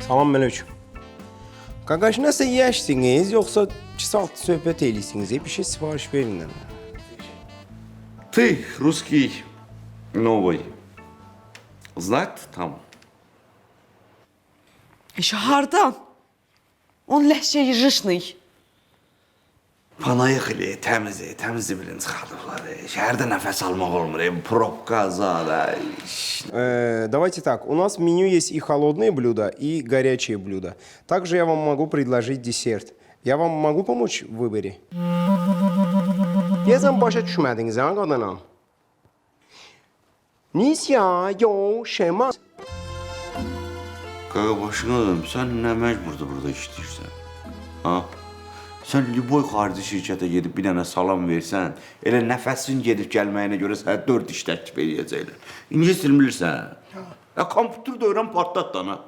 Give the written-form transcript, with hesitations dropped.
Salam Mələk. Qaqaş, nəsə yeyərsiniz, yoxsa 2 saat söhbət eləyirsiniz? Bir şey sifariş verin. Ты русский новый. Знать там? Hardan? On ləhcə yığışnıy. Panayıqlı, təmiz bilin çıxardıblar. Şəhərdə nəfəs almaq olmur. Probka zada. Давайте так, у нас в меню есть и холодные блюда, и горячие блюда. Также я вам могу предложить десерт. Я вам могу помочь в выборе? Deyəsən başa düşmədiniz, ha, qadına? Nisya, yo, şema. Qaqa başına dönüm, sən nə məcburda burada işləyirsən? Ha? Sən Liboy xarici şirkətə gedib bir dənə salam versən, elə nəfəsin gedib gəlməyinə görə sənə 4 iş təklif edəcəklər. İngilis dilini bilirsən? Ya kompüter də öyrən partlat da ana.